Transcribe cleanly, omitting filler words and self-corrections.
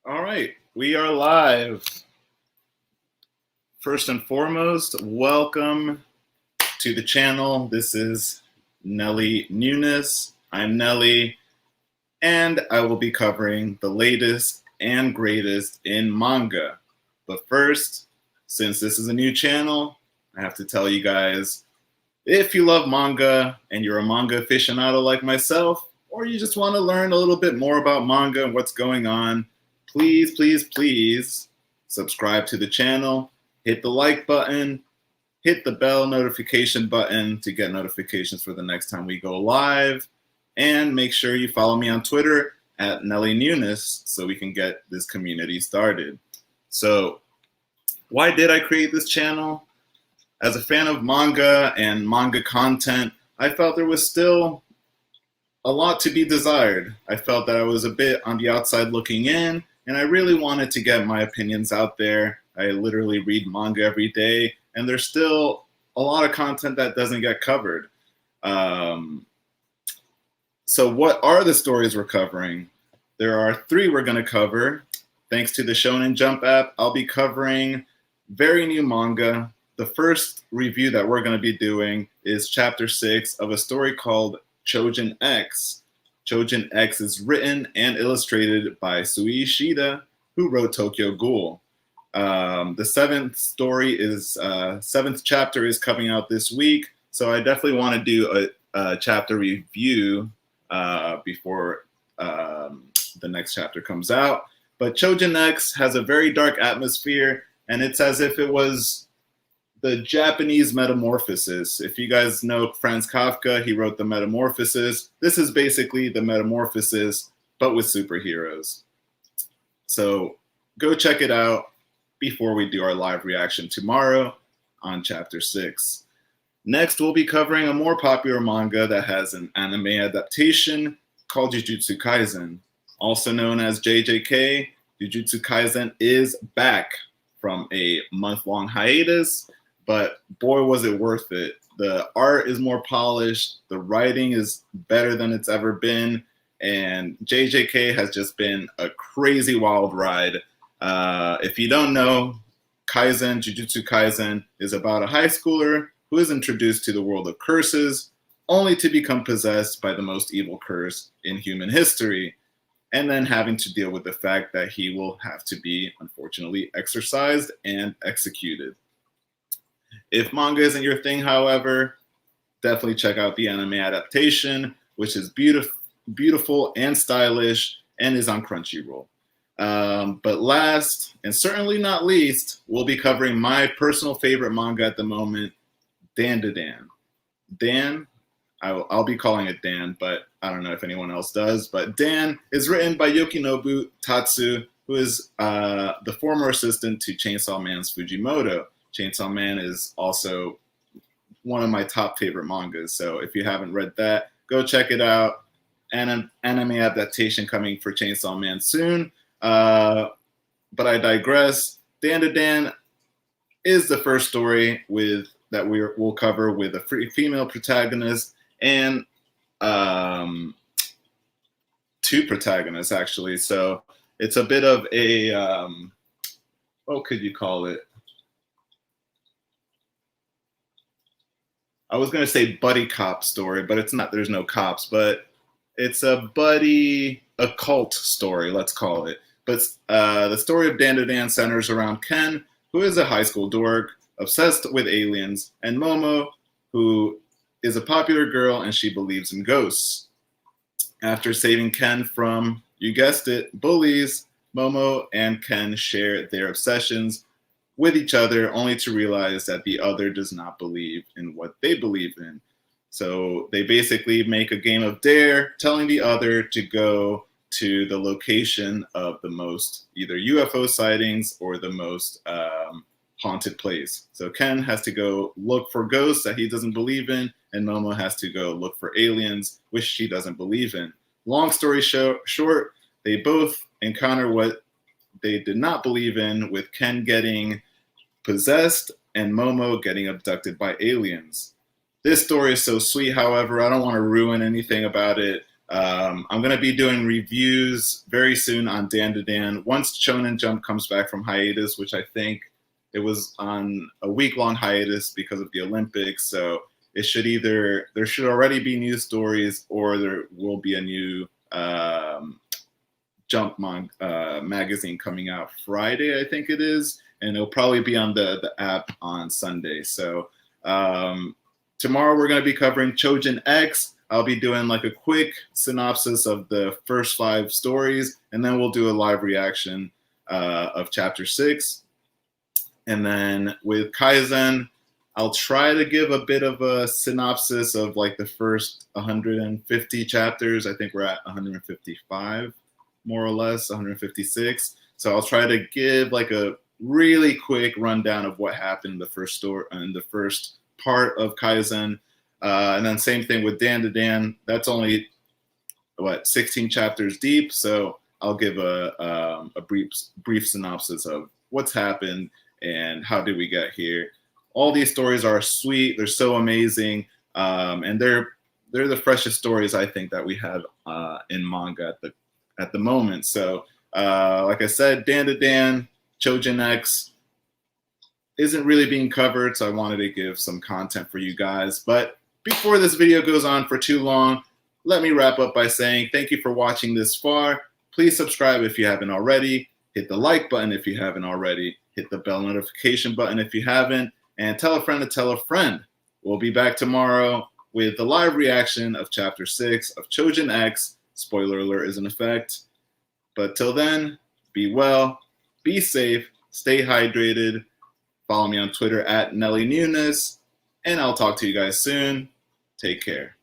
All right, we are live. First and foremost, welcome to the channel. This is Nelly Nunes. I'm Nelly, and I will be covering the latest and greatest in manga. But first, since this is a new channel, I have to tell you guys, if you love manga and you're a manga aficionado like myself, or you just want to learn a little bit more about manga and what's going on, please subscribe to the channel, hit the like button, hit the bell notification button to get notifications for the next time we go live, and make sure you follow me on Twitter at Nelly Nunes so we can get this community started. So, why did I create this channel? As a fan of manga and manga content, I felt there was still a lot to be desired. I felt that I was a bit on the outside looking in, and I really wanted to get my opinions out there. I literally read manga every day, and there's still a lot of content that doesn't get covered. So what are the stories we're covering? There are 3 we're going to cover. Thanks to the Shonen Jump app, I'll be covering very new manga. The first review that we're going to be doing is Chapter 6 of a story called Chojin X. Chojin X is written and illustrated by Sui Ishida, who wrote Tokyo Ghoul. The 7th chapter is coming out this week, so I definitely want to do a chapter review before the next chapter comes out. But Chojin X has a very dark atmosphere, and it's as if it was the Japanese Metamorphosis. If you guys know Franz Kafka, he wrote the Metamorphosis. This is basically the Metamorphosis, but with superheroes. So go check it out before we do our live reaction tomorrow on Chapter 6. Next, we'll be covering a more popular manga that has an anime adaptation called Jujutsu Kaisen. Also known as JJK, Jujutsu Kaisen is back from a month-long hiatus, but boy, was it worth it. The art is more polished, the writing is better than it's ever been, and JJK has just been a crazy wild ride. If you don't know, Jujutsu Kaisen is about a high schooler who is introduced to the world of curses, only to become possessed by the most evil curse in human history, and then having to deal with the fact that he will have to be, unfortunately, exorcised and executed. If manga isn't your thing, however, definitely check out the anime adaptation, which is beautiful and stylish and is on Crunchyroll. But last, and certainly not least, we'll be covering my personal favorite manga at the moment, Dan to Dan. Dan, I'll be calling it Dan, but I don't know if anyone else does. But Dan is written by Yukinobu Tatsu, who is the former assistant to Chainsaw Man's Fujimoto. Chainsaw Man is also one of my top favorite mangas, so if you haven't read that, go check it out. An anime adaptation coming for Chainsaw Man soon. But I digress. Dan to Dan is the first story that we'll cover with a female protagonist and 2 protagonists, actually. So it's a bit of a, what could you call it? I was going to say buddy cop story, but it's not. There's no cops, but it's a buddy occult story, let's call it. But the story of Dan to Dan centers around Ken, who is a high school dork, obsessed with aliens, and Momo, who is a popular girl and she believes in ghosts. After saving Ken from, you guessed it, bullies, Momo and Ken share their obsessions with each other, only to realize that the other does not believe in what they believe in. So they basically make a game of dare, telling the other to go to the location of the most either UFO sightings or the most haunted place. So Ken has to go look for ghosts that he doesn't believe in, and Momo has to go look for aliens, which she doesn't believe in. Long story short, they both encounter what they did not believe in, with Ken getting possessed and Momo getting abducted by aliens. This story is so sweet, however, I don't want to ruin anything about it. I'm going to be doing reviews very soon on Dan to Dan once Shonen Jump comes back from hiatus, which I think it was on a week-long hiatus because of the Olympics. So it should either, there should already be new stories, or there will be a new Jump magazine coming out Friday, I think it is, and it'll probably be on the app on Sunday. So tomorrow we're going to be covering Chojin X. I'll be doing like a quick synopsis of the first 5 stories, and then we'll do a live reaction of chapter 6. And then with Kaizen, I'll try to give a bit of a synopsis of like the first 150 chapters. I think we're at 155, more or less, 156. So I'll try to give like a really quick rundown of what happened in the first story and the first part of Kaizen. And then same thing with Dan to Dan. That's only 16 chapters deep. So I'll give a brief synopsis of what's happened and how did we get here. All these stories are sweet. They're so amazing, and they're the freshest stories I think that we have in manga at the moment. So like I said, Dan to Dan, Chojin X isn't really being covered, so I wanted to give some content for you guys. But before this video goes on for too long, let me wrap up by saying thank you for watching this far. Please subscribe if you haven't already. Hit the like button if you haven't already. Hit the bell notification button if you haven't. And tell a friend to tell a friend. We'll be back tomorrow with the live reaction of Chapter 6 of Chojin X. Spoiler alert is in effect. But till then, be well, be safe, stay hydrated. Follow me on Twitter at Nelly Nunes. And I'll talk to you guys soon. Take care.